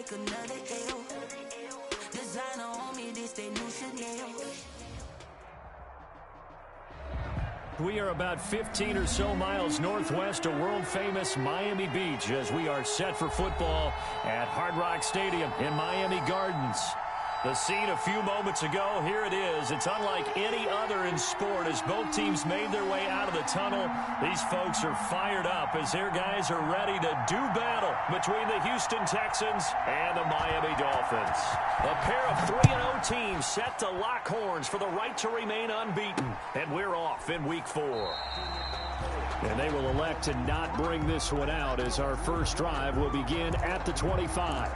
like another L. Designer on me, this they new Chanel. We are about 15 or so miles northwest of world-famous Miami Beach as we are set for football at Hard Rock Stadium in Miami Gardens. The scene a few moments ago, here it is. It's unlike any other in sport as both teams made their way out of the tunnel. These folks are fired up as their guys are ready to do battle between the Houston Texans and the Miami Dolphins. A pair of 3-0 teams set to lock horns for the right to remain unbeaten. And we're off in Week 4. And they will elect to not bring this one out as our first drive will begin at the 25.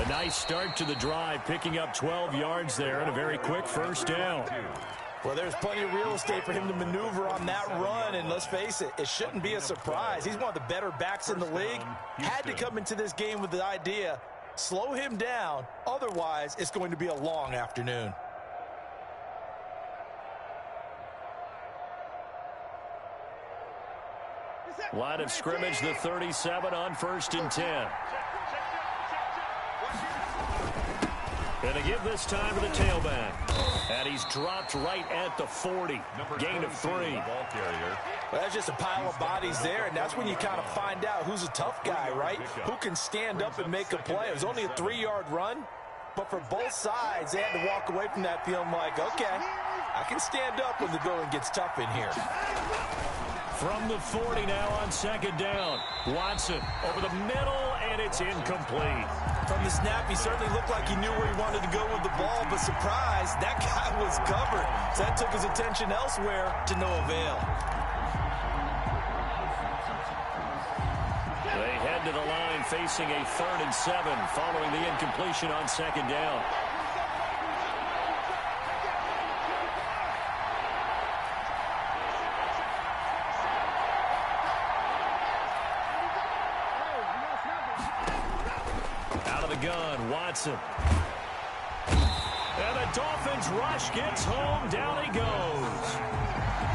Nice start to the drive, picking up 12 yards there and a very quick first down. Well, there's plenty of real estate for him to maneuver on that run, and let's face it, it shouldn't be a surprise. He's one of the better backs in the league. Had to come into this game with the idea, slow him down, otherwise it's going to be a long afternoon. Line of scrimmage, the 37 on 1st and 10. And a give this time to the tailback. And he's dropped right at the 40. Gain of 3. Well, that's just a pile of bodies there, and that's when you kind of find out who's a tough guy, right? Who can stand up and make a play. It was only a 3-yard run, but for both sides, they had to walk away from that feeling like, okay, I can stand up when the going gets tough in here. From the 40 now on 2nd down. Watson over the middle, and it's incomplete. From the snap, he certainly looked like he knew where he wanted to go with the ball, but surprise, that guy was covered. So that took his attention elsewhere to no avail. They head to the line facing a 3rd and 7 following the incompletion on 2nd down. Gun, Watson. And the Dolphins rush gets home. Down he goes.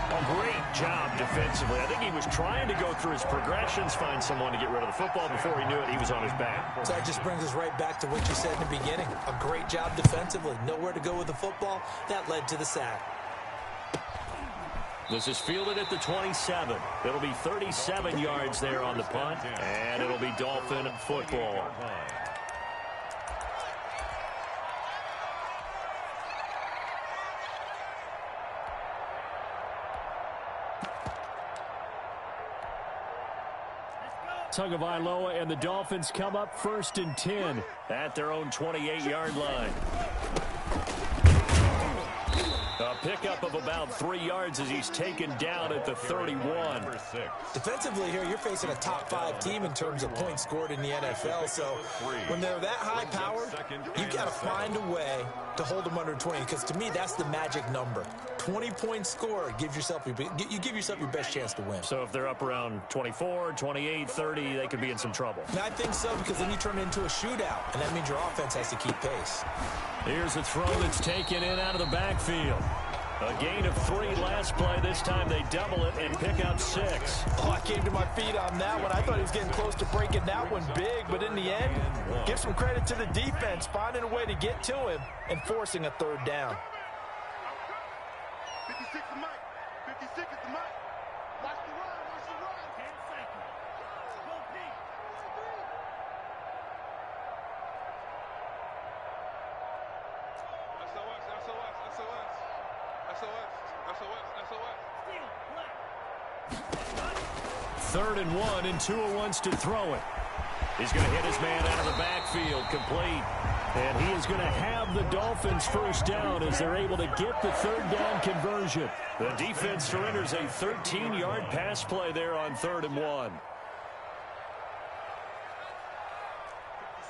A great job defensively. I think he was trying to go through his progressions, find someone to get rid of the football. Before he knew it, he was on his back. So that just brings us right back to what you said in the beginning. A great job defensively. Nowhere to go with the football. That led to the sack. This is fielded at the 27. It'll be 37 yards there on the punt, and it'll be Dolphin football. Tagovailoa and the Dolphins come up 1st and 10 at their own 28-yard line. A pickup of about 3 yards as he's taken down at the 31. Defensively here, you're facing a top-5 team in terms of points scored in the NFL. So when they're that high-powered, you've got to find a way to hold them under 20. Because to me, that's the magic number. 20 points scored, you give yourself your best chance to win. So if they're up around 24, 28, 30, they could be in some trouble. And I think so, because then you turn it into a shootout, and that means your offense has to keep pace. Here's a throw that's taken in out of the backfield. A gain of 3 last play. This time they double it and pick up 6. Oh, I came to my feet on that one. I thought he was getting close to breaking that one big, but in the end, give some credit to the defense, finding a way to get to him and forcing a 3rd down. 56 is the mic. 56 is the mic. Watch the run. Watch the run. 10 seconds. Go Pete. SOS, SOS, SOS. SOS, SOS, SOS. 3rd and 1, and Tua wants to throw it. He's going to hit his man out of the backfield, complete. And he is going to have the Dolphins 1st down as they're able to get the 3rd down conversion. The defense surrenders a 13-yard pass play there on 3rd and 1.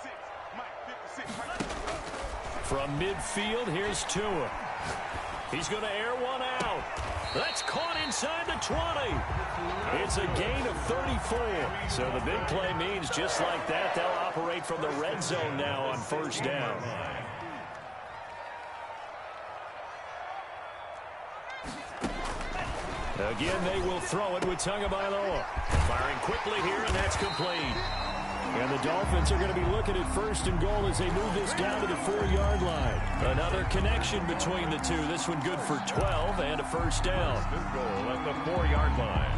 56, Mike, 56. From midfield, here's Tua. He's going to air one out. That's caught inside the 20. It's a gain of 34. So the big play means just like that, they'll operate from the red zone now on first down. Again, they will throw it with Tagovailoa. Firing quickly here, and that's complete. And the Dolphins are going to be looking at first and goal as they move this down to the 4-yard line. Another connection between the two. This one good for 12 and a first down. Good goal at the 4-yard line.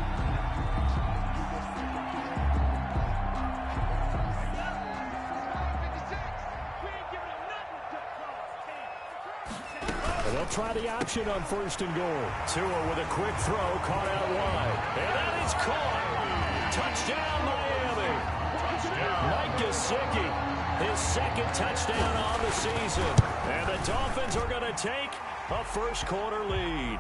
And they'll try the option on first and goal. Tua with a quick throw, caught out wide. And that is caught. Touchdown, Miami. Mike Gesicki, his second touchdown on the season. And the Dolphins are going to take a first quarter lead.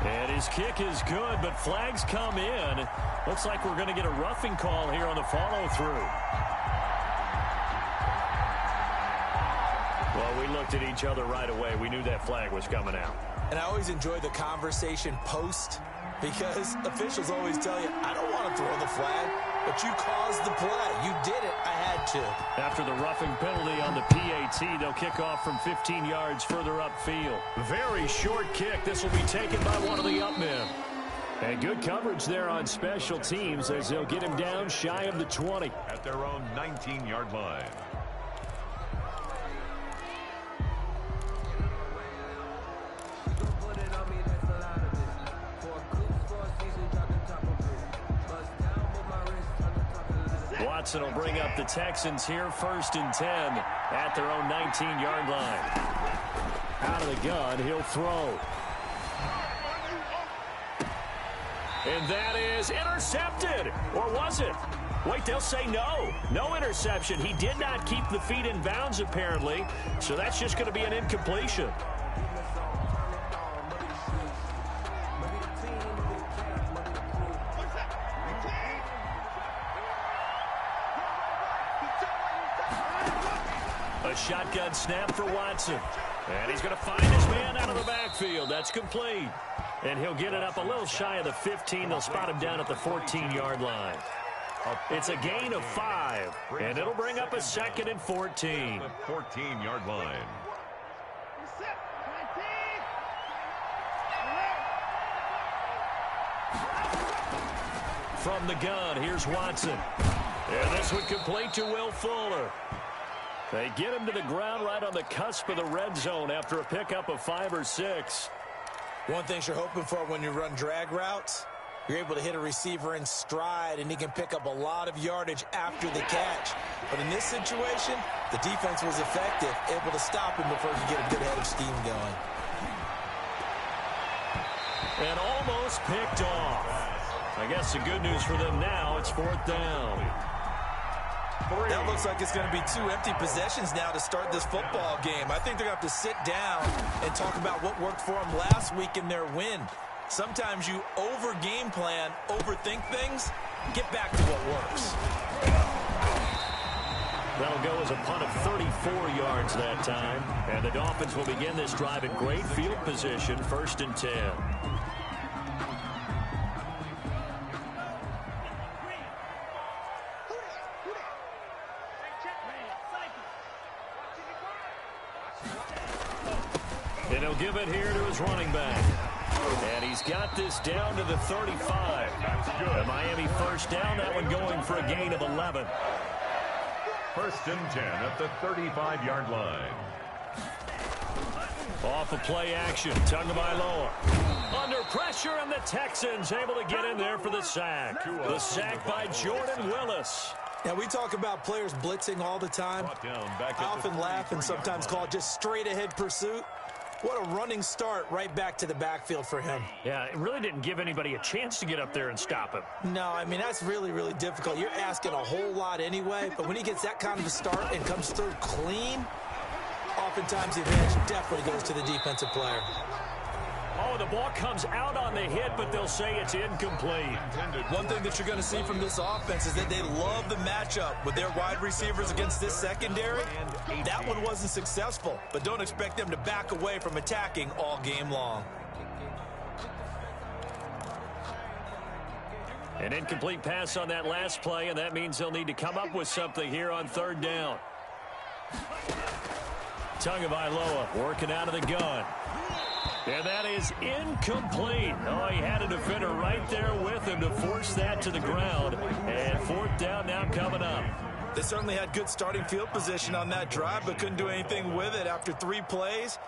And his kick is good, but flags come in. Looks like we're going to get a roughing call here on the follow-through. Well, we looked at each other right away. We knew that flag was coming out. And I always enjoy the conversation post because officials always tell you, I don't want to throw the flag, but you caused the play. You did it. I had to. After the roughing penalty on the PAT, they'll kick off from 15 yards further upfield. Very short kick. This will be taken by one of the up men. And good coverage there on special teams as they'll get him down shy of the 20. At their own 19-yard line. Watson will bring up the Texans here, 1st and 10 at their own 19-yard line. Out of the gun, he'll throw. And that is intercepted. Or was it? Wait, they'll say no. No interception. He did not keep the feet in bounds, apparently. So that's just going to be an incompletion. A shotgun snap for Watson. And he's going to find his man out of the backfield. That's complete. And he'll get it up a little shy of the 15. They'll spot him down at the 14-yard line. It's a gain of 5. And it'll bring up a 2nd and 14. The 14-yard line. From the gun, here's Watson. And this one complete to Will Fuller. They get him to the ground right on the cusp of the red zone after a pickup of 5 or 6. One thing you're hoping for when you run drag routes, you're able to hit a receiver in stride, and he can pick up a lot of yardage after the catch. But in this situation, the defense was effective, able to stop him before he could get a good head of steam going. And almost picked off. I guess the good news for them now, it's 4th down. That looks like it's going to be 2 empty possessions now to start this football game. I think they're going to have to sit down and talk about what worked for them last week in their win. Sometimes you over-game plan, overthink things, get back to what works. That'll go as a punt of 34 yards that time. And the Dolphins will begin this drive in great field position, 1st and 10. And he'll give it here to his running back. And he's got this down to the 35. The Miami first down, that one going for a gain of 11. 1st and 10 at the 35-yard line. Off of play action, Tagovailoa. Under pressure, and the Texans able to get in there for the sack. The sack by Jordan Willis. Now, we talk about players blitzing all the time. I often laugh and sometimes call it just straight-ahead pursuit. What a running start right back to the backfield for him. Yeah, it really didn't give anybody a chance to get up there and stop him. No, I mean, that's really, really difficult. You're asking a whole lot anyway, but when he gets that kind of a start and comes through clean, oftentimes the advantage definitely goes to the defensive player. Oh, the ball comes out on the hit, but they'll say it's incomplete. One thing that you're going to see from this offense is that they love the matchup with their wide receivers against this secondary. That one wasn't successful, but don't expect them to back away from attacking all game long. An incomplete pass on that last play, and that means they'll need to come up with something here on third down. Tagovailoa working out of the gun. And that is incomplete. Oh, he had a defender right there with him to force that to the ground. And fourth down now coming up. They certainly had good starting field position on that drive, but couldn't do anything with it after 3 plays.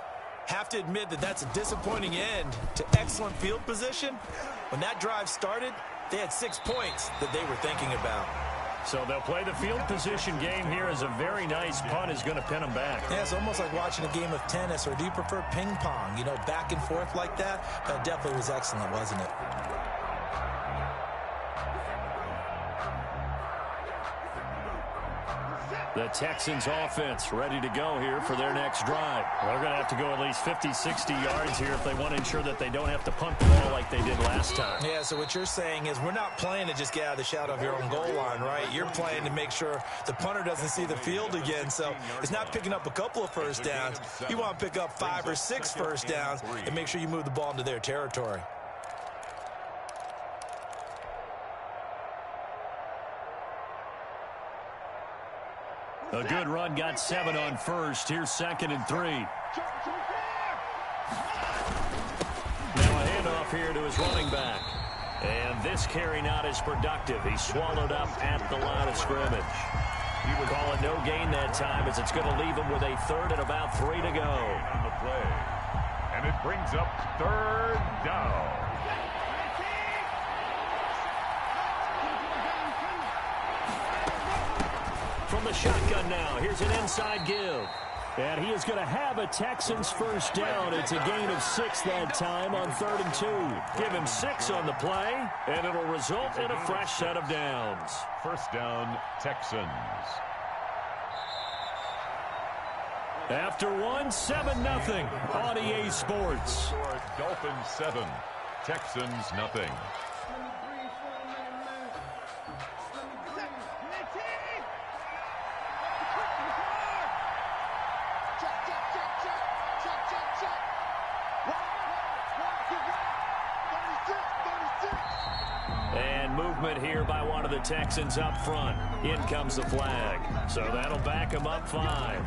Have to admit that that's a disappointing end to excellent field position. When that drive started, they had 6 points that they were thinking about. So they'll play the field position game here as a very nice punt is going to pin them back. Yeah, it's almost like watching a game of tennis, or do you prefer ping pong? You know, back and forth like that? That definitely was excellent, wasn't it? The Texans offense ready to go here for their next drive. They're going to have to go at least 50, 60 yards here if they want to ensure that they don't have to punt the ball like they did last time. Yeah, so what you're saying is we're not playing to just get out of the shadow of your own goal line, right? You're playing to make sure the punter doesn't see the field again. So it's not picking up a couple of first downs. You want to pick up 5 or 6 first downs and make sure you move the ball into their territory. A good run got 7 on first. Here's 2nd and 3. Now a handoff here to his running back. And this carry not as productive. He swallowed up at the line of scrimmage. He would call it no gain that time as it's going to leave him with a 3rd and about 3 to go. On the play. And it brings up 3rd down. From the shotgun now, here's an inside give. And he is going to have a Texans first down. It's a gain of 6 that time on 3rd and 2. Give him 6 on the play, and it'll result in a fresh set of downs. First down, Texans. After 1, 7-0 on EA Sports. Dolphins 7, Texans nothing. And movement here by one of the Texans up front. In comes the flag. So that'll back him up 5.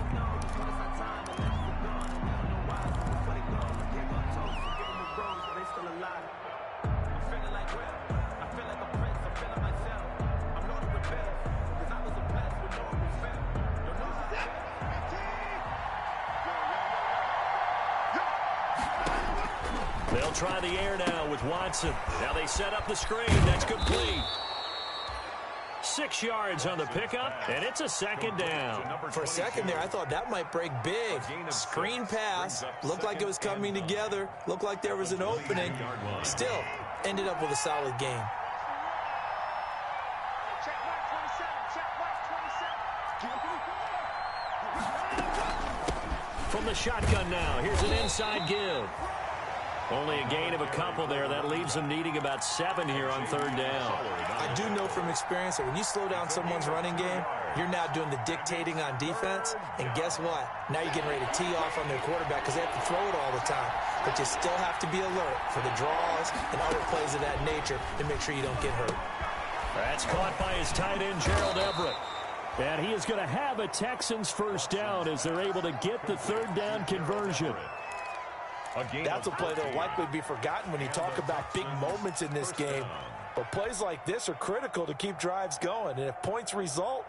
They'll try the air now with Watson. Now they set up the screen. That's complete. 6 yards on the pickup, and it's a 2nd down. For a second there, I thought that might break big. Screen pass. Looked like it was coming together. Looked like there was an opening. Still, ended up with a solid game. From the shotgun now, here's an inside give. Only a gain of a couple there. That leaves them needing about 7 here on 3rd down. I do know from experience that when you slow down someone's running game, you're now doing the dictating on defense. And guess what? Now you're getting ready to tee off on their quarterback because they have to throw it all the time. But you still have to be alert for the draws and other plays of that nature to make sure you don't get hurt. That's caught by his tight end, Gerald Everett. And he is going to have a Texans first down as they're able to get the 3rd down conversion. That's a play that will likely be forgotten when you talk about big moments in this game. But plays like this are critical to keep drives going. And if points result,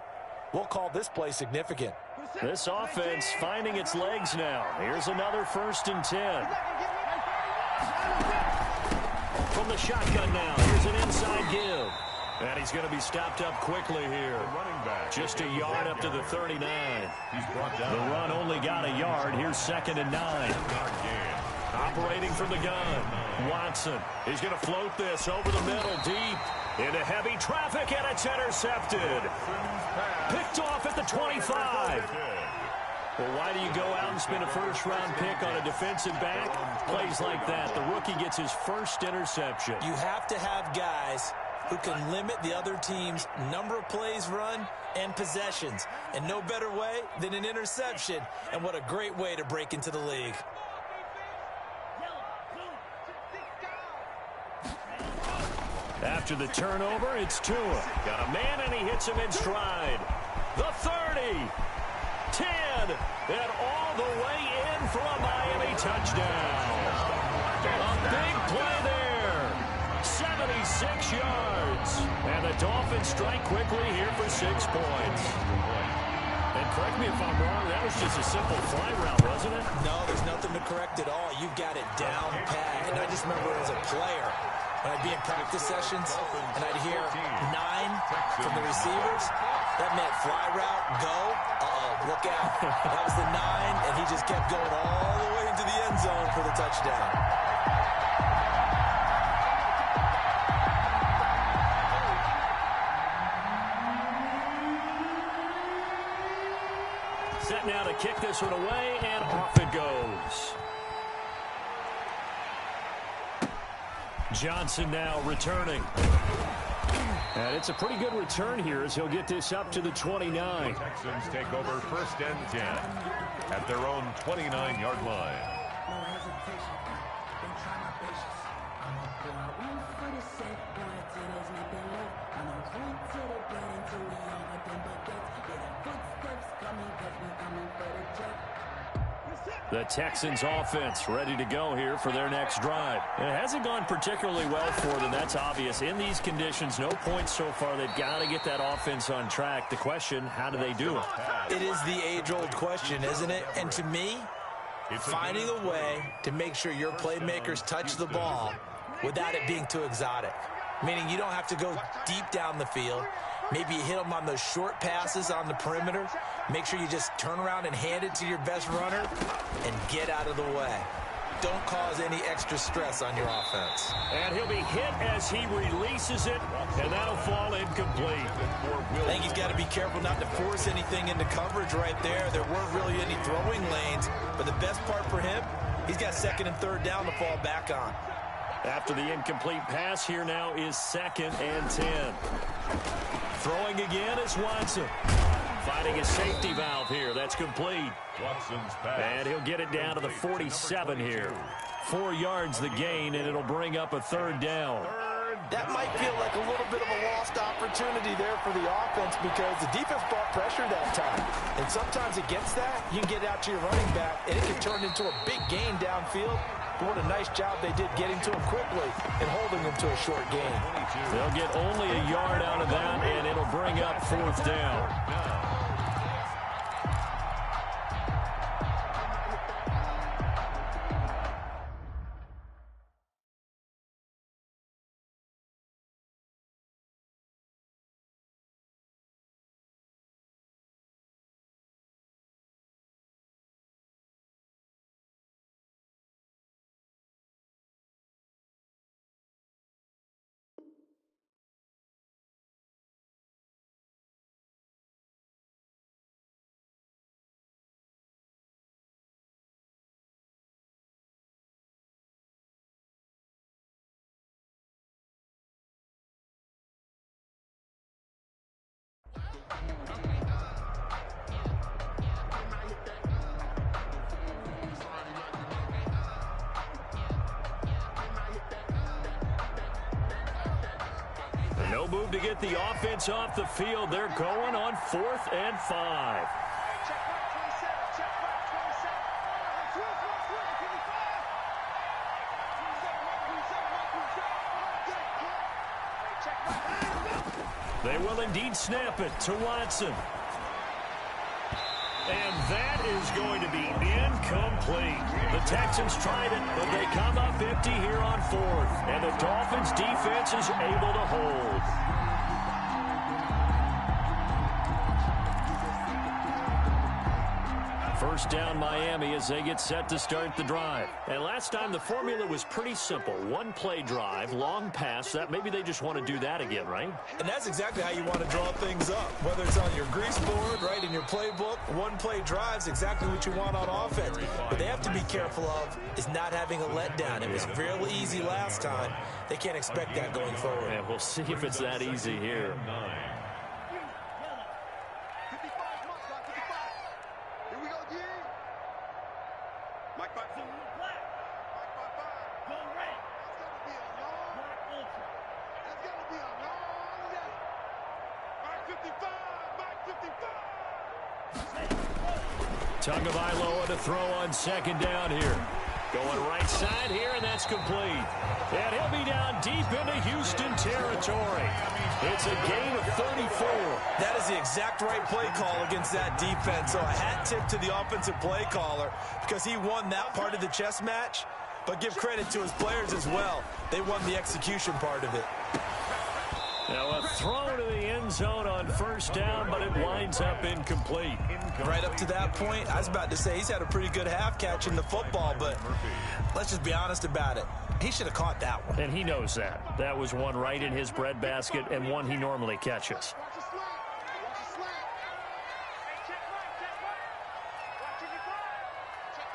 we'll call this play significant. This offense finding its legs now. Here's another 1st and 10. From the shotgun now, here's an inside give. And he's going to be stopped up quickly here. Just a yard up to the 39. The run only got a yard. Here's 2nd and 9. Operating from the gun, Watson. He's going to float this over the middle, deep into heavy traffic, and it's intercepted. Picked off at the 25. Well, why do you go out and spend a 1st-round pick on a defensive back? Plays like that. The rookie gets his 1st interception. You have to have guys who can limit the other team's number of plays run and possessions. And no better way than an interception. And what a great way to break into the league. After the turnover, it's Tua. Got a man, and he hits him in stride. The 30, 10, and all the way in for a Miami touchdown. A big play there. 76 yards. And the Dolphins strike quickly here for 6 points. And correct me if I'm wrong, that was just a simple fly route, wasn't it? No, there's nothing to correct at all. You've got it down pat. And I just remember as a player, when I'd be in practice sessions and I'd hear 9 from the receivers, that meant fly route, go, look out. That was the 9, and he just kept going all the way into the end zone for the touchdown. Set now to kick this one away, and off it goes. Johnson now returning. And it's a pretty good return here as he'll get this up to the 29. Texans take over 1st and 10 at their own 29-yard line. The Texans offense ready to go here for their next drive. It hasn't gone particularly well for them. That's obvious. In these conditions, no points so far. They've got to get that offense on track. The question, how do they do it? It is the age-old question, isn't it? And to me, finding a way to make sure your playmakers touch the ball without it being too exotic. Meaning you don't have to go deep down the field. Maybe you hit them on those short passes on the perimeter. Make sure you just turn around and hand it to your best runner and get out of the way. Don't cause any extra stress on your offense. And he'll be hit as he releases it, and that'll fall incomplete. I think he's got to be careful not to force anything into coverage right there. There weren't really any throwing lanes, but the best part for him, he's got 2nd and 3rd down to fall back on. After the incomplete pass, here now is 2nd and 10. Throwing again is Watson. Finding a safety valve here. That's complete. Watson's pass. And he'll get it down to the 47 here. 4 yards the gain, and it'll bring up a 3rd down. That might feel like a little bit of a lost opportunity there for the offense because the defense brought pressure that time. And sometimes against that, you can get out to your running back, and it can turn into a big gain downfield. But what a nice job they did getting to him quickly and holding him to a short gain. They'll get only a yard out of that, and it'll bring up 4th down. No move to get the offense off the field. They're going on 4th and 5. They will indeed snap it to Watson. And that is going to be incomplete. The Texans tried it, but they come up empty here on 4th. And the Dolphins' defense is able to hold. First down Miami as they get set to start the drive. And last time the formula was pretty simple. 1-play drive, long pass. That maybe they just want to do that again, right? And that's exactly how you want to draw things up. Whether it's on your grease board, right, in your playbook, 1-play drive's exactly what you want on offense. What they have to be careful of is not having a letdown. It was real easy last time. They can't expect that going forward. And we'll see if it's that easy here. gonna be a long day. Mark 55, Mark 55. Tagovailoa to throw on second down here. Going right side here, and that's complete. And he'll be down deep into Houston territory. It's a gain of 34. That is the exact right play call against that defense. So a hat tip to the offensive play caller because he won that part of the chess match. But give credit to his players as well. They won the execution part of it. Now a throw to the end zone on first down, but it winds up incomplete. Right up to that point, I was about to say he's had a pretty good half catching the football, but let's just be honest about it. He should have caught that one. And he knows that. That was one right in his breadbasket and one he normally catches. Watch the slant. Watch the slant. Hey, check right, check right. Watching the fly. Check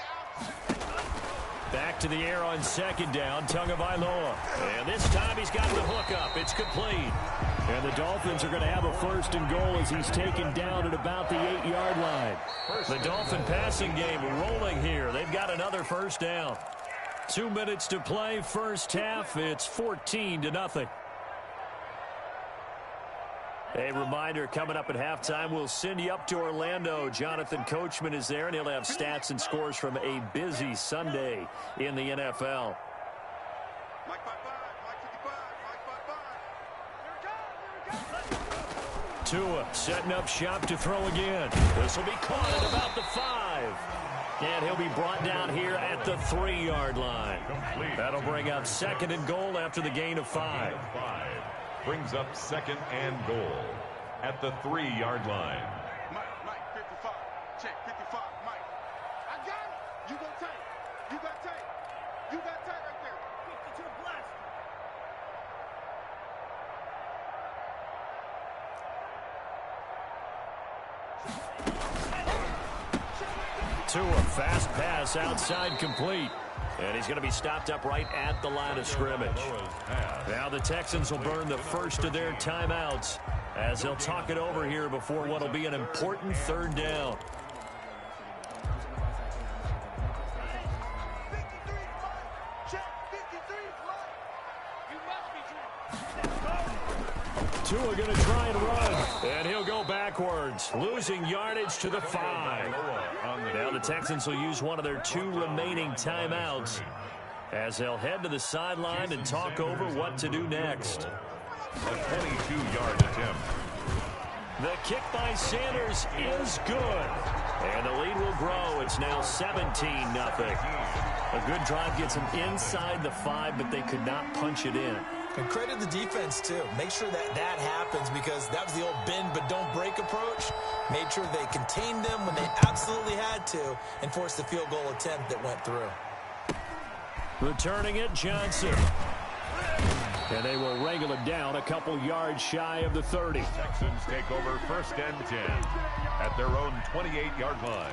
the outside. Back to the air on second down, Tagovailoa. And this time he's got the hook up. It's complete. And the Dolphins are going to have a first and goal as he's taken down at about the 8-yard line. The Dolphin passing game rolling here. They've got another first down. 2 minutes to play, first half. It's 14-0. A reminder, coming up at halftime, we'll send you up to Orlando. Jonathan Coachman is there, and he'll have stats and scores from a busy Sunday in the NFL. Mike 55, Mike 55, Mike 55. Here it comes, here it comes. Tua setting up shop to throw again. This will be caught at about the 5. And he'll be brought down here at the 3-yard line. That'll bring up second and goal after the gain of 5. Brings up second and goal at the 3-yard line. Mike 55, check 55, Mike. I got it. You got tight. You got tight. You got tight right there. 52 blast. Tua, fast pass outside complete. And he's going to be stopped up right at the line of scrimmage. Now the Texans will burn the first of their timeouts as they'll talk it over here before what will be an important third down. Tua going to try and run, and he'll go backwards, losing yardage to the 5. Now the Texans will use one of their 2 remaining timeouts as they'll head to the sideline and talk over what to do next. A 22-yard attempt. The kick by Sanders is good, and the lead will grow. It's now 17-0. A good drive gets them inside the 5, but they could not punch it in. And credit the defense, too. Make sure that happens because that was the old bend but don't break approach. Made sure they contained them when they absolutely had to and forced the field goal attempt that went through. Returning it, Johnson. And they will wrangle it down a couple yards shy of the 30. Texans take over first and 10 at their own 28-yard line.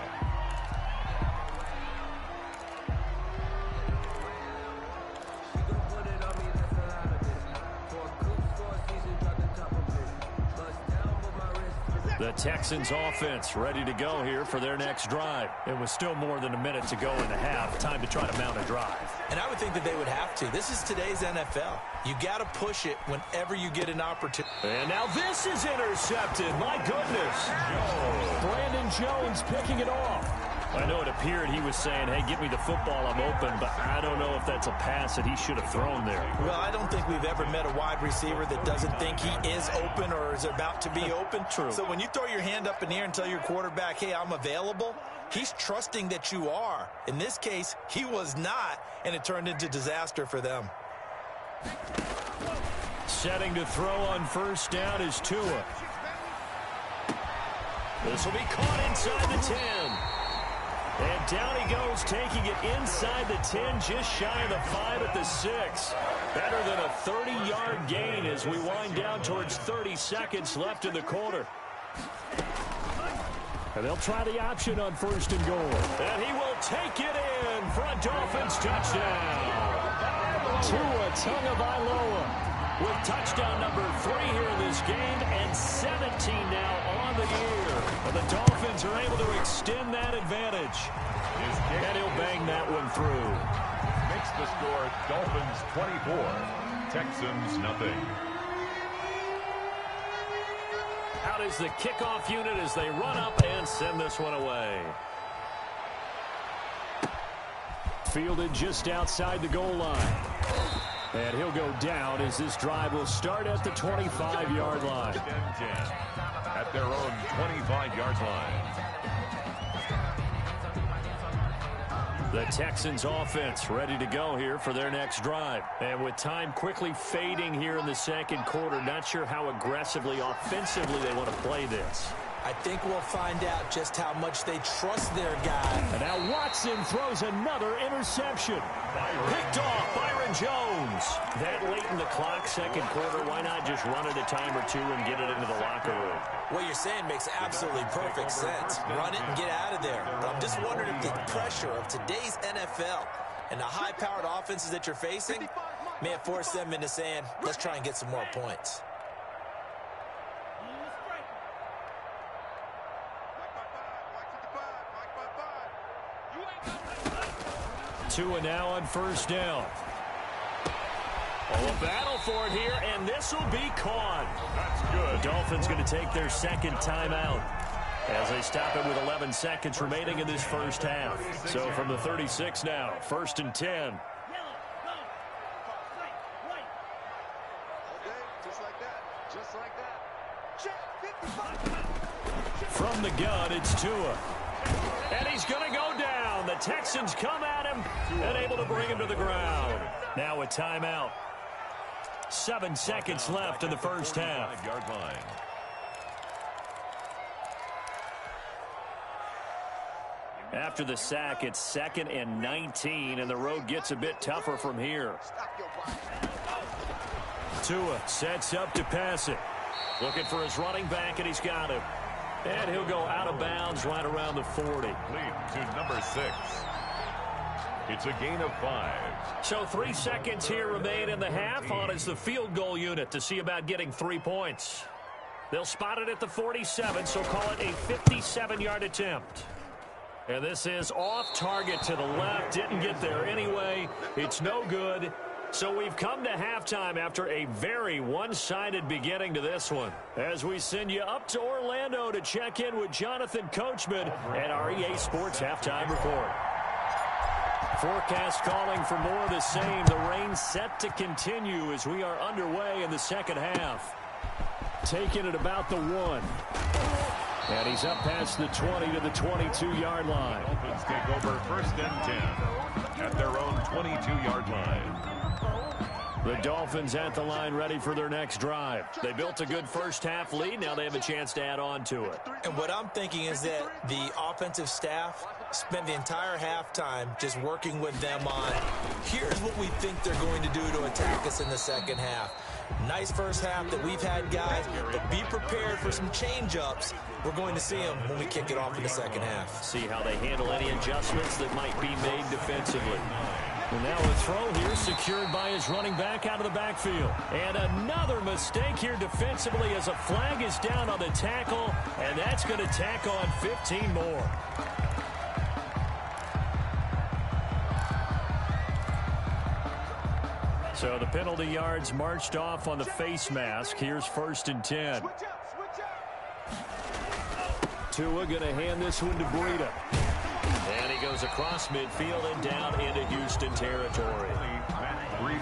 The Texans offense ready to go here for their next drive. It was still more than a minute to go in the half. Time to try to mount a drive. And I would think that they would have to. This is today's NFL. You got to push it whenever you get an opportunity. And now this is intercepted. My goodness. Brandon Jones picking it off. I know it appeared he was saying, hey, give me the football, I'm open, but I don't know if that's a pass that he should have thrown there. Well, I don't think we've ever met a wide receiver that doesn't think he is open or is about to be open. True. So when you throw your hand up in the air and tell your quarterback, hey, I'm available, he's trusting that you are. In this case, he was not, and it turned into disaster for them. Setting to throw on first down is Tua. This will be caught inside the 10. And down he goes, taking it inside the 10, just shy of the 5 at the 6. Better than a 30-yard gain as we wind down towards 30 seconds left in the quarter. And they'll try the option on first and goal. And he will take it in for a Dolphins touchdown. Tua Tagovailoa with touchdown number 3 here in this game and 17 now on the year. And the Dolphins are able to extend that advantage. And he'll bang that one through. Makes the score Dolphins 24, Texans nothing. out is the kickoff unit as they run up and send this one away. Fielded just outside the goal line. And he'll go down as this drive will start at the 25-yard line. 10 at their own 25-yard line. The Texans offense ready to go here for their next drive. And with time quickly fading here in the second quarter, not sure how aggressively, offensively they want to play this. I think we'll find out just how much they trust their guy. And now Watson throws another interception. Picked off Byron Jones. That late in the clock, second quarter, why not just run it a time or two and get it into the locker room? What you're saying makes absolutely perfect sense. Run it and get out of there. But I'm just wondering if the pressure of today's NFL and the high-powered offenses that you're facing may have forced them into saying, let's try and get some more points. Tua now on first down. Oh, a battle for it here, and this will be caught. That's good. The Dolphins going to take their second timeout as they stop it with 11 seconds remaining in this first half. So from the 36 now, 1st and 10. From the gun, it's Tua. And he's going to go down. The Texans come at him and able to bring him to the ground. Now a timeout. 7 seconds left in the first half. After the sack, it's 2nd and 19, and the road gets a bit tougher from here. Tua sets up to pass it. Looking for his running back, and he's got him. And he'll go out of bounds right around the 40. Lead to number 6. It's a gain of 5. So 3 seconds here remain in the half. On is the field goal unit to see about getting 3 points. They'll spot it at the 47, so call it a 57-yard attempt. And this is off target to the left. Didn't get there anyway. It's no good. So we've come to halftime after a very one-sided beginning to this one. As we send you up to Orlando to check in with Jonathan Coachman at our EA Sports Halftime Report. Forecast calling for more of the same. The rain set to continue as we are underway in the second half. Taking it about the 1. And he's up past the 20 to the 22-yard line. Dolphins take over 1st and 10 at their own 22-yard line. The Dolphins at the line ready for their next drive. They built a good first half lead. Now they have a chance to add on to it. And what I'm thinking is that the offensive staff spent the entire halftime just working with them on, here's what we think they're going to do to attack us in the second half. Nice first half that we've had, guys, but be prepared for some change-ups. We're going to see them when we kick it off in the second half. See how they handle any adjustments that might be made defensively. And now a throw here secured by his running back out of the backfield. And another mistake here defensively as a flag is down on the tackle, and that's going to tack on 15 more. So the penalty yards marched off on the face mask. Here's 1st and 10. Tua going to hand this one to Breida. And he goes across midfield and down into Houston territory.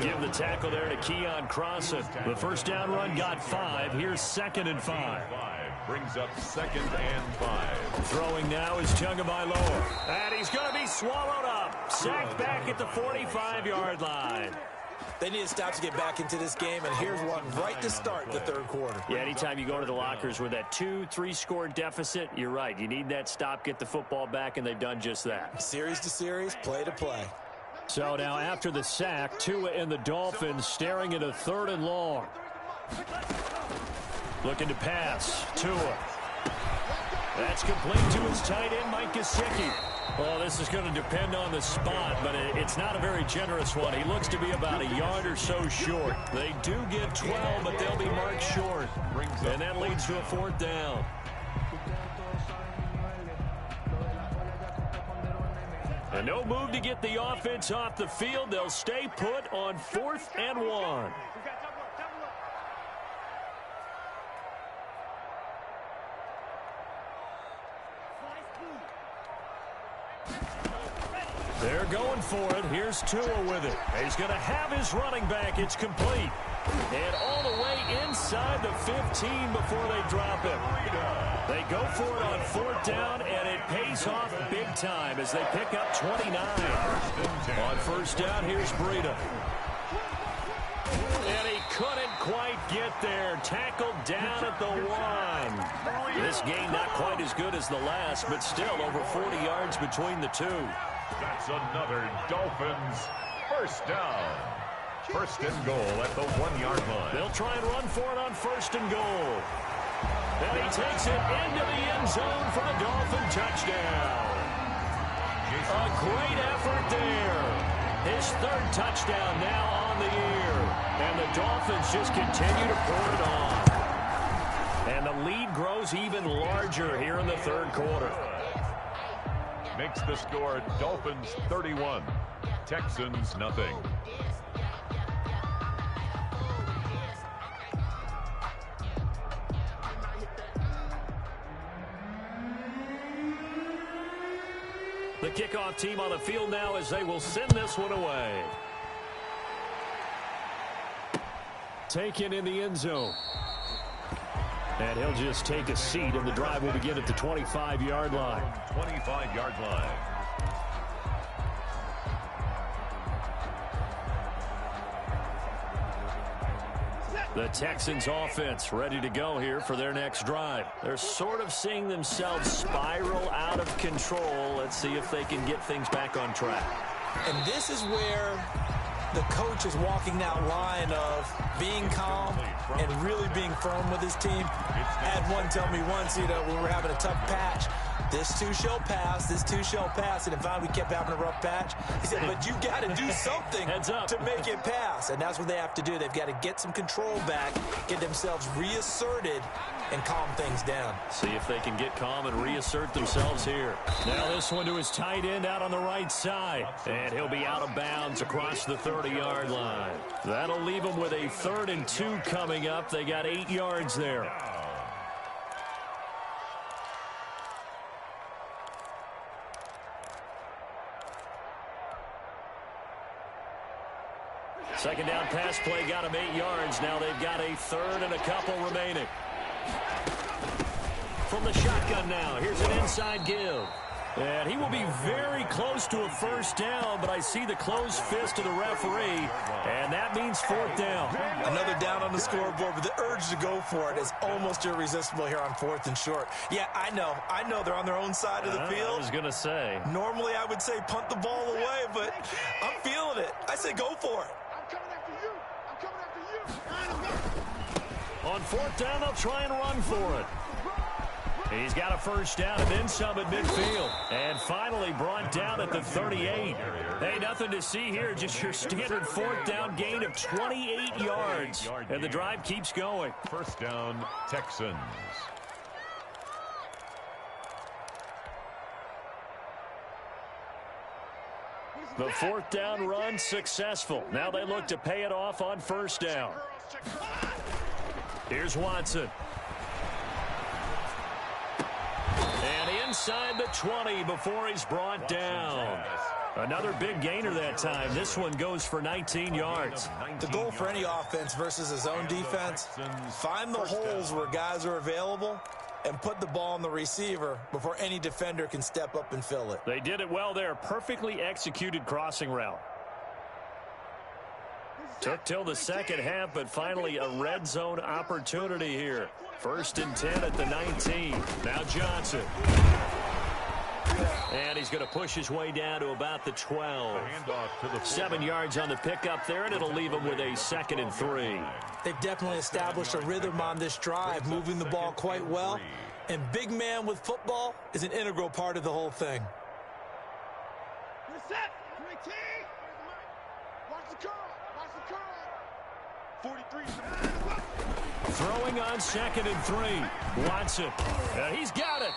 Give the tackle there to Keon Crossan. The first down run got 5. Here's 2nd and 5. Brings up 2nd and 5. Throwing now is Tagovailoa. And he's going to be swallowed up. Sacked back at the 45-yard line. They need to stop to get back into this game, and here's one right to start the third quarter. Yeah, anytime you go to the lockers with that 2-3 score deficit, you're right. You need that stop, get the football back, and they've done just that. Series to series, play to play. So now after the sack, Tua and the Dolphins staring at a 3rd and long. Looking to pass. Tua. That's complete to his tight end, Mike Gesicki. Well, this is going to depend on the spot, but it's not a very generous one. He looks to be about a yard or so short. They do get 12, but they'll be marked short. And that leads to a 4th down. And no move to get the offense off the field. They'll stay put on 4th and 1. They're going for it. Here's Tua with it. He's going to have his running back. It's complete. And all the way inside the 15 before they drop him. They go for it on 4th down, and it pays off big time as they pick up 29. On 1st down, here's Breida. And he couldn't quite get there. Tackled down at the 1. This game not quite as good as the last, but still over 40 yards between the two. That's another Dolphins 1st down. 1st and goal at the 1-yard line. They'll try and run for it on 1st and goal. And he takes it into the end zone for the Dolphin touchdown. A great effort there. His 3rd touchdown now on the year. And the Dolphins just continue to pour it on. And the lead grows even larger here in the 3rd quarter. Makes the score Dolphins 31, Texans nothing. The kickoff team on the field now as they will send this one away. Taken in the end zone. And he'll just take a seat, and the drive will begin at the 25-yard line. 25-yard line. The Texans offense ready to go here for their next drive. They're sort of seeing themselves spiral out of control. Let's see if they can get things back on track. And this is where the coach is walking that line of being calm and really being firm with his team. I had one tell me once, when we were having a tough patch, this too shall pass, this too shall pass. And if we kept having a rough patch, he said, but you got to do something to make it pass. And that's what they have to do. They've got to get some control back, get themselves reasserted, and calm things down. See if they can get calm and reassert themselves here. Now this one to his tight end out on the right side. And he'll be out of bounds across the 30-yard line. That'll leave them with a 3rd and 2 coming up. They got 8 yards there. Second down pass play got him 8 yards. Now they've got a 3rd and a couple remaining. From the shotgun now, here's an inside give. And he will be very close to a 1st down, but I see the closed fist of the referee, and that means 4th down. Another down on the scoreboard, but the urge to go for it is almost irresistible here on 4th and short. Yeah, I know they're on their own side of the field. I was going to say. Normally I would say punt the ball away, but I'm feeling it. I say go for it. On 4th down, they'll try and run for it. He's got a 1st down and then some at midfield. And finally brought down at the 38. Hey, nothing to see here. Just your standard 4th down gain of 28 yards. And the drive keeps going. 1st down, Texans. The 4th down run successful. Now they look to pay it off on 1st down. Here's Watson. And inside the 20 before he's brought down. Another big gainer that time. This one goes for 19 yards. The goal for any offense versus a zone defense, find the holes where guys are available and put the ball on the receiver before any defender can step up and fill it. They did it well there. Perfectly executed crossing route. Took till the second half, but finally a red zone opportunity here. 1st and 10 at the 19. Now Johnson. And he's going to push his way down to about the 12. 7 yards on the pickup there, and it'll leave him with a 2nd and 3. They've definitely established a rhythm on this drive, moving the ball quite well. And big man with football is an integral part of the whole thing. Throwing on 2nd and 3. Watson. He's got it.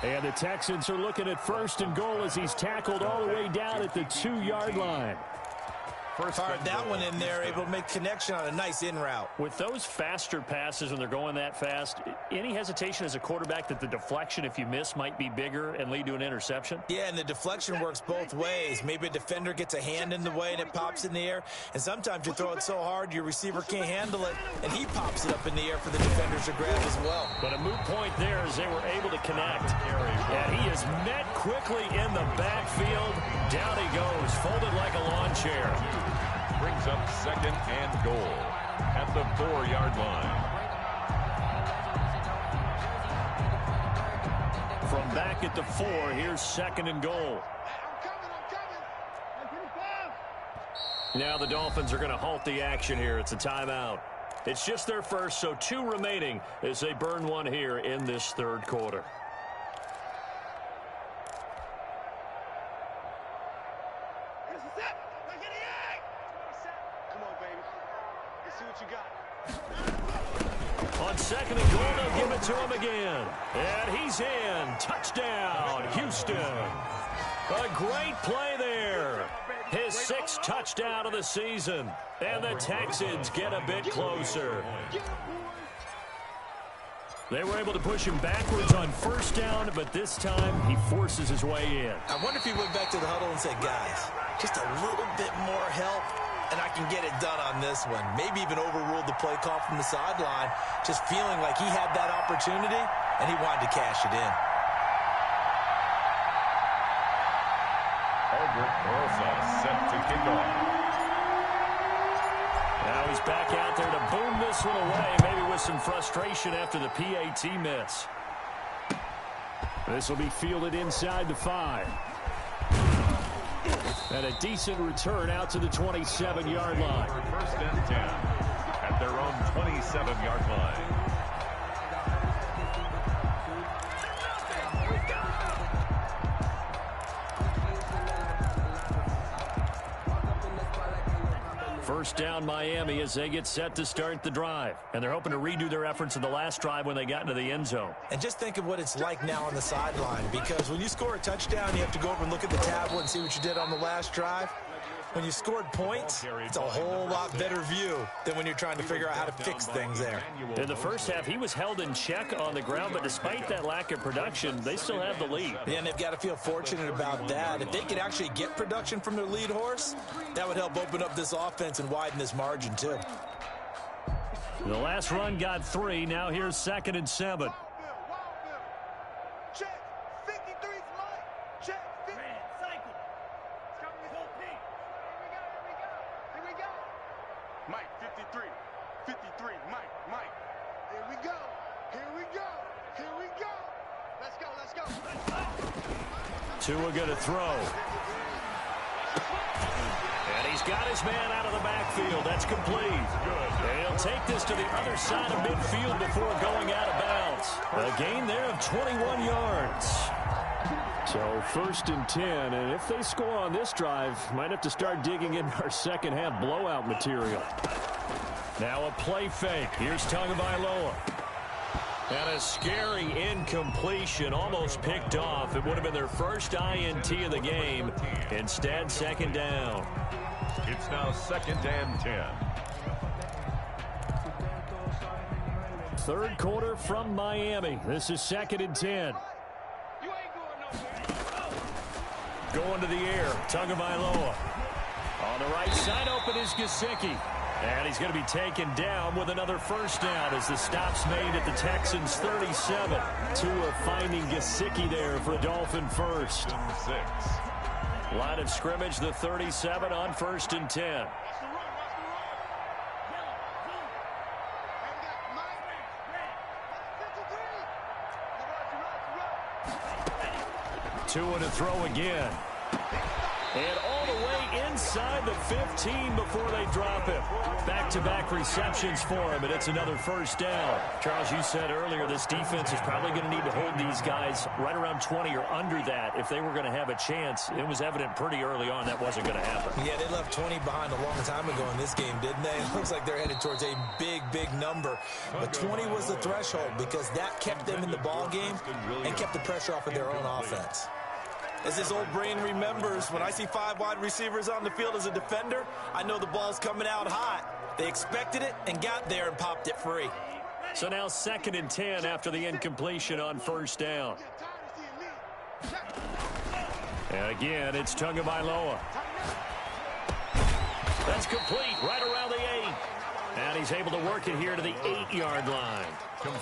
And the Texans are looking at 1st and goal as he's tackled all the way down at the 2-yard line. Fired that one in there, able to make connection on a nice in route. With those faster passes when they're going that fast, any hesitation as a quarterback that the deflection, if you miss, might be bigger and lead to an interception? Yeah, and the deflection works both ways. Maybe a defender gets a hand in the way and it pops in the air, and sometimes you throw it so hard your receiver can't handle it, and he pops it up in the air for the defenders to grab as well. But a moot point there as they were able to connect. And he is met quickly in the backfield. Down he goes, folded like a lawn chair. Brings up 2nd and goal at the 4-yard line. From back at the 4, here's 2nd and goal. Now the Dolphins are going to halt the action here. It's a timeout. It's just their first, so 2 remaining as they burn one here in this 3rd quarter. On 2nd and goal, they'll give it to him again. And he's in. Touchdown, Houston. A great play there. His 6th touchdown of the season. And the Texans get a bit closer. They were able to push him backwards on 1st down, but this time he forces his way in. I wonder if he went back to the huddle and said, guys, just a little bit more help, and I can get it done on this one. Maybe even overruled the play call from the sideline, just feeling like he had that opportunity, and he wanted to cash it in. Albert Rosa set to kick off. Now he's back out there to boom this one away, maybe with some frustration after the PAT miss. This will be fielded inside the 5. And a decent return out to the 27-yard line. 1st and 10 at their own 27-yard line. First down Miami as they get set to start the drive. And they're hoping to redo their efforts in the last drive when they got into the end zone. And just think of what it's like now on the sideline, because when you score a touchdown, you have to go over and look at the tablet and see what you did on the last drive. When you scored points, it's a whole lot better view than when you're trying to figure out how to fix things there. In the first half, he was held in check on the ground, but despite that lack of production, they still have the lead. Yeah, and they've got to feel fortunate about that. If they could actually get production from their lead horse, that would help open up this offense and widen this margin, too. The last run got 3. Now here's 2nd and 7. Check. 53's Mike. Check. 50. Cycle. It's coming with whole P. Here we go. Mike, 53. 53. Mike. Here we go. Let's go. Tua going to throw. And he's got his man out of the backfield. That's complete. And he'll take this to the other side of midfield before going out of bounds. A gain there of 21 yards. So 1st and 10, and if they score on this drive, might have to start digging in our second half blowout material. Now a play fake. Here's Tagovailoa. And a scary incompletion, almost picked off. It would have been their first INT of the game. Instead, 2nd down. It's now 2nd and 10. 3rd quarter from Miami. This is 2nd and 10. Going to the air, Tagovailoa. On the right side, open is Gesicki. And he's going to be taken down with another 1st down as the stop's made at the Texans' 37. Tua finding Gesicki there for Dolphin first. 6. Line of scrimmage, the 37 on 1st and 10. Tua to throw again. And all the way inside the 15 before they drop him. Back-to-back receptions for him, and it's another 1st down. Charles, you said earlier this defense is probably going to need to hold these guys right around 20 or under that if they were going to have a chance. It was evident pretty early on that wasn't going to happen. Yeah, they left 20 behind a long time ago in this game, didn't they? It looks like they're headed towards a big number. But 20 was the threshold because that kept them in the ball game and kept the pressure off of their own offense. As his old brain remembers, when I see 5 wide receivers on the field as a defender, I know the ball's coming out hot. They expected it and got there and popped it free. So now 2nd and 10 after the incompletion on 1st down. And again, it's Tagovailoa. That's complete right around the 8. And he's able to work it here to the 8-yard line.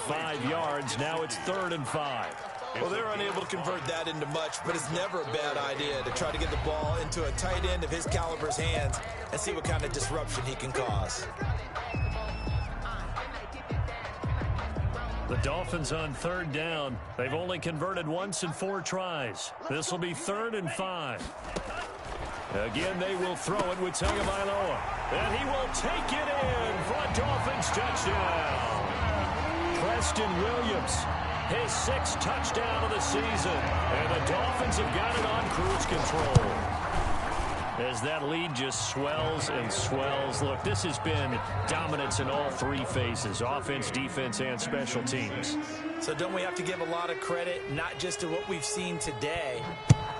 5 yards, now it's 3rd and 5. Well, they're unable to convert that into much, but it's never a bad idea to try to get the ball into a tight end of his caliber's hands and see what kind of disruption he can cause. The Dolphins on 3rd down. They've only converted once in 4 tries. This will be 3rd and 5. Again, they will throw it with Tagovailoa. And he will take it in for a Dolphins touchdown. Preston Williams, his 6th touchdown of the season. And the Dolphins have got it on cruise control. As that lead just swells and swells. Look, this has been dominance in all 3 phases, offense, defense, and special teams. So don't we have to give a lot of credit, not just to what we've seen today,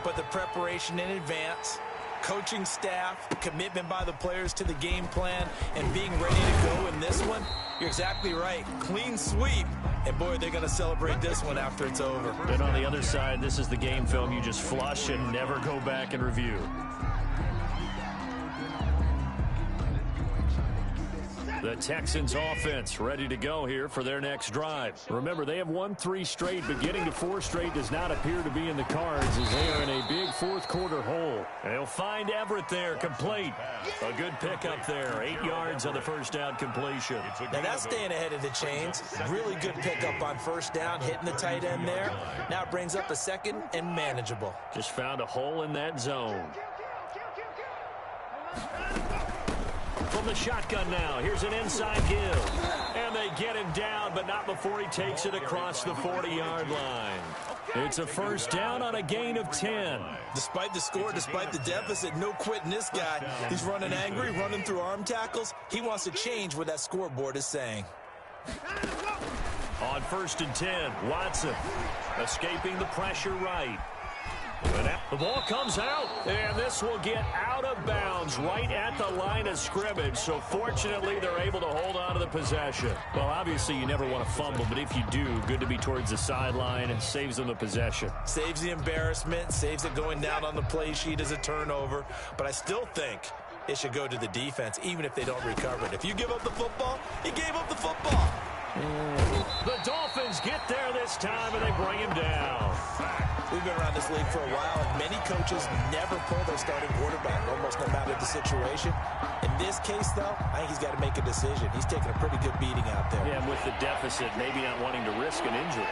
but the preparation in advance, coaching staff, commitment by the players to the game plan, and being ready to go in this one? You're exactly right. Clean sweep. And, boy, they're going to celebrate this one after it's over. And on the other side, this is the game film you just flush and never go back and review. The Texans offense ready to go here for their next drive. Remember, they have won 3 straight, but getting to 4 straight does not appear to be in the cards as they are in a big 4th quarter hole. They'll find Everett there, complete. A good pickup there, 8 yards on the 1st down completion. Now that's staying ahead of the chains. Really good pickup on 1st down, hitting the tight end there. Now it brings up a 2nd and manageable. Just found a hole in that zone. From the shotgun now, here's an inside give. And they get him down, but not before he takes it across the 40-yard line. It's a 1st down on a gain of 10. Despite the score, despite the deficit, no quitting this guy. He's running angry, running through arm tackles. He wants to change what that scoreboard is saying. On 1st and 10, Watson escaping the pressure right. And the ball comes out, and this will get out of bounds right at the line of scrimmage. So fortunately, they're able to hold on to the possession. Well, obviously, you never want to fumble, but if you do, good to be towards the sideline and saves them the possession. Saves the embarrassment, saves it going down on the play sheet as a turnover. But I still think it should go to the defense, even if they don't recover it. If you give up the football, you gave up the football. The Dolphins get there this time, and they bring him down. We've been around this league for a while, and many coaches never pull their starting quarterback, almost no matter the situation. In this case, though, I think he's got to make a decision. He's taking a pretty good beating out there. Yeah, and with the deficit, maybe not wanting to risk an injury.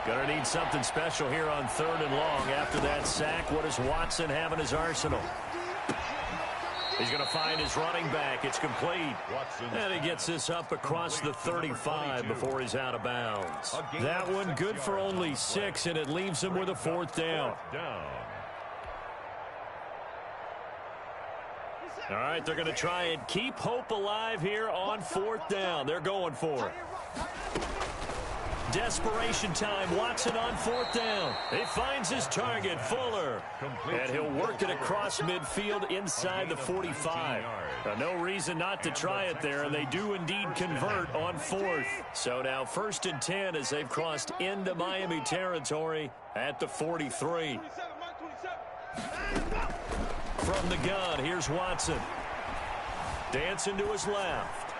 Gonna need something special here on 3rd and long. After that sack, what does Watson have in his arsenal? He's going to find his running back. It's complete. And he gets this up across the 35 before he's out of bounds. That one good for only 6, and it leaves him with a 4th down. All right, they're going to try and keep hope alive here on 4th down. They're going for it. Desperation time. Watson on 4th down. He finds his target, Fuller. And he'll work it across midfield inside the 45. No reason not to try it there, and they do indeed convert on 4th. So now 1st and 10 as they've crossed into Miami territory at the 43. From the gun, here's Watson. Dancing to his left.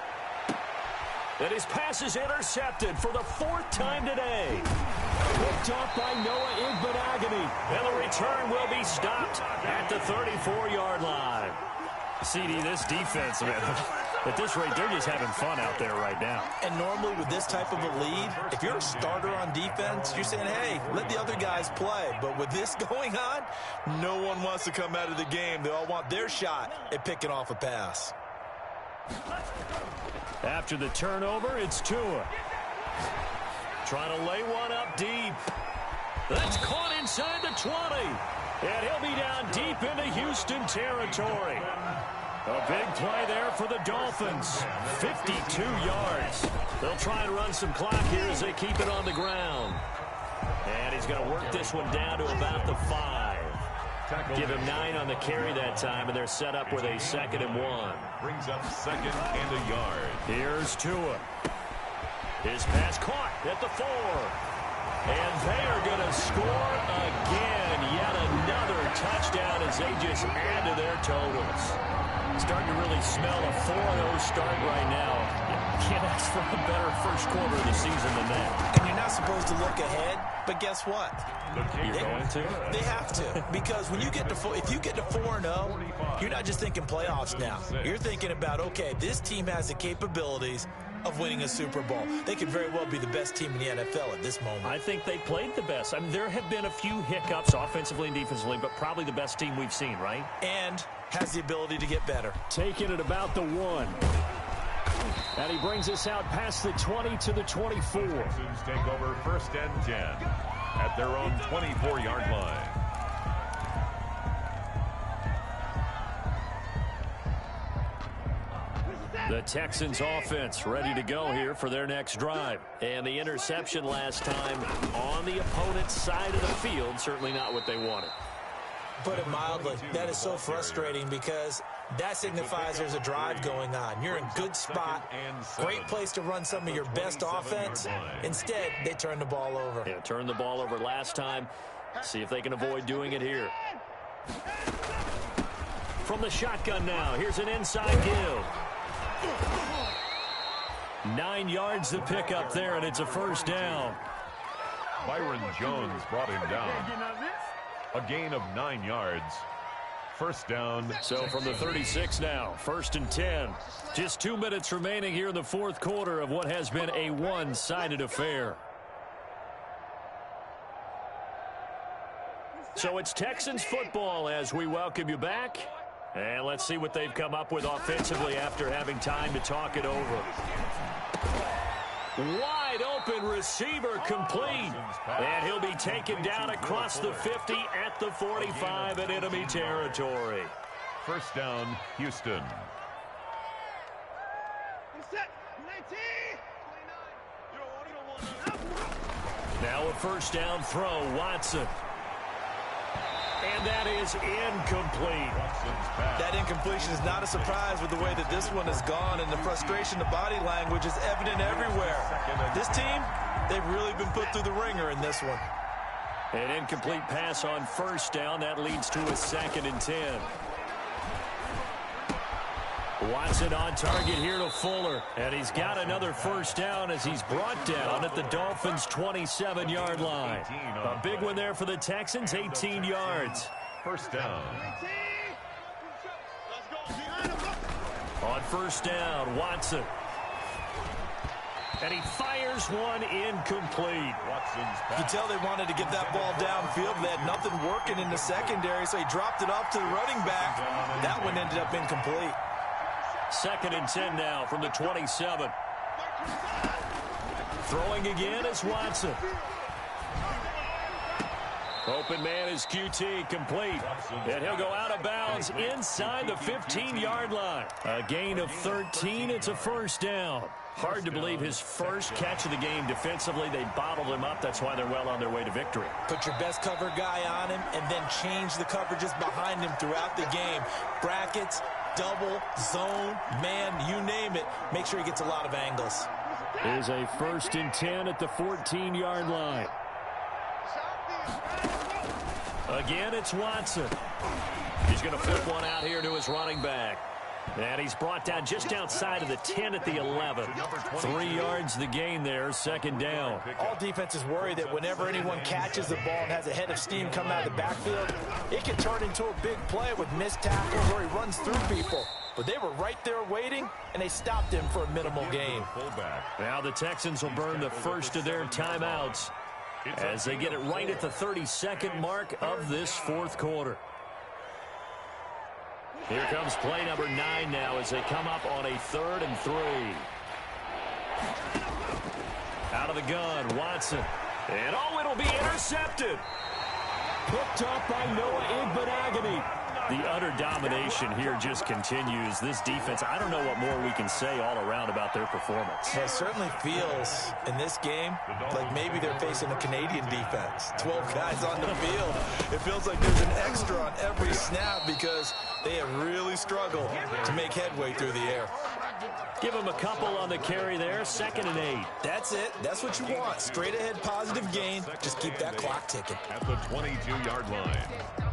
And his pass is intercepted for the 4th time today. Picked off by Noah Igbenogany. And the return will be stopped at the 34-yard line. CD, this defense, man, at this rate, they're just having fun out there right now. And normally with this type of a lead, if you're a starter on defense, you're saying, hey, let the other guys play. But with this going on, no one wants to come out of the game. They all want their shot at picking off a pass. After the turnover, it's Tua. Trying to lay one up deep. That's caught inside the 20. And he'll be down deep into Houston territory. A big play there for the Dolphins. 52 yards. They'll try and run some clock here as they keep it on the ground. And he's going to work this one down to about the 5. Give him 9 on the carry that time, and they're set up with a 2nd and 1. Brings up 2nd and a yard. Here's Tua. His pass caught at the 4. And they are going to score again. Yet another touchdown as they just add to their totals. Starting to really smell a 4-0 start right now. Can't ask for a better first quarter of the season than that. And you're not supposed to look ahead, but guess what? You're going to? They have to, because when you get to if you get to 4-0, you're not just thinking playoffs now. You're thinking about, okay, this team has the capabilities of winning a Super Bowl. They could very well be the best team in the NFL at this moment. I think they played the best. I mean, there have been a few hiccups offensively and defensively, but probably the best team we've seen, right? And has the ability to get better. Taking it about the 1. And he brings us out past the 20 to the 24. Texans take over 1st and 10 at their own 24-yard line. The Texans offense ready to go here for their next drive. And the interception last time on the opponent's side of the field, certainly not what they wanted. Put it mildly, that is so frustrating because that signifies there's a drive going on. You're in good spot, great place to run some of your best offense. Instead, they turn the ball over. Yeah, turned the ball over last time. See if they can avoid doing it here. From the shotgun now, here's an inside give. 9 yards to pick up there, and it's a 1st down. Byron Jones brought him down. A gain of 9 yards. 1st down. So from the 36 now, 1st and 10. Just 2 minutes remaining here in the 4th quarter of what has been a one-sided affair. So it's Texans football as we welcome you back. And let's see what they've come up with offensively after having time to talk it over. Wide open receiver complete. And he'll be taken down across the 50 at the 45 in enemy territory. 1st down, Houston. Now a 1st down throw, Watson. And that is incomplete. That incompletion is not a surprise with the way that this one has gone, and the frustration, the body language is evident everywhere. This team, they've really been put through the ringer in this one. An incomplete pass on 1st down. That leads to a 2nd and 10. Watson on target here to Fuller. And he's got another 1st down as he's brought down at the Dolphins' 27-yard line. A big one there for the Texans, 18 yards. 1st down. On 1st down, Watson. And he fires one incomplete. You can tell they wanted to get that ball downfield. They had nothing working in the secondary, so he dropped it off to the running back. That one ended up incomplete. 2nd and 10 now from the 27. Throwing again is Watson. Open man is QT, complete. And he'll go out of bounds inside the 15-yard line. A gain of 13. It's a 1st down. Hard to believe his first catch of the game defensively. They bottled him up. That's why they're well on their way to victory. Put your best cover guy on him and then change the coverages behind him throughout the game. Brackets, double, zone, man, you name it. Make sure he gets a lot of angles. Here's a 1st and 10 at the 14-yard line. Again, it's Watson. He's going to flip one out here to his running back. And he's brought down just outside of the 10 at the 11. 3 yards the gain there, 2nd down. All defenses worry that whenever anyone catches the ball and has a head of steam coming out of the backfield, it can turn into a big play with missed tackles or he runs through people. But they were right there waiting, and they stopped him for a minimal gain. Now the Texans will burn the first of their timeouts as they get it right at the 32nd mark of this 4th quarter. Here comes play number 9 now as they come up on a 3rd and 3. Out of the gun, Watson. And it'll be intercepted. Picked up by Noah Igbenogany. The utter domination here just continues. This defense, I don't know what more we can say all around about their performance. Well, it certainly feels in this game like maybe they're facing a Canadian defense. 12 guys on the field. It feels like there's an extra on every snap because they have really struggled to make headway through the air. Give them a couple on the carry there, 2nd and 8. That's it. That's what you want. Straight ahead positive gain. Just keep that clock ticking. At the 22-yard line.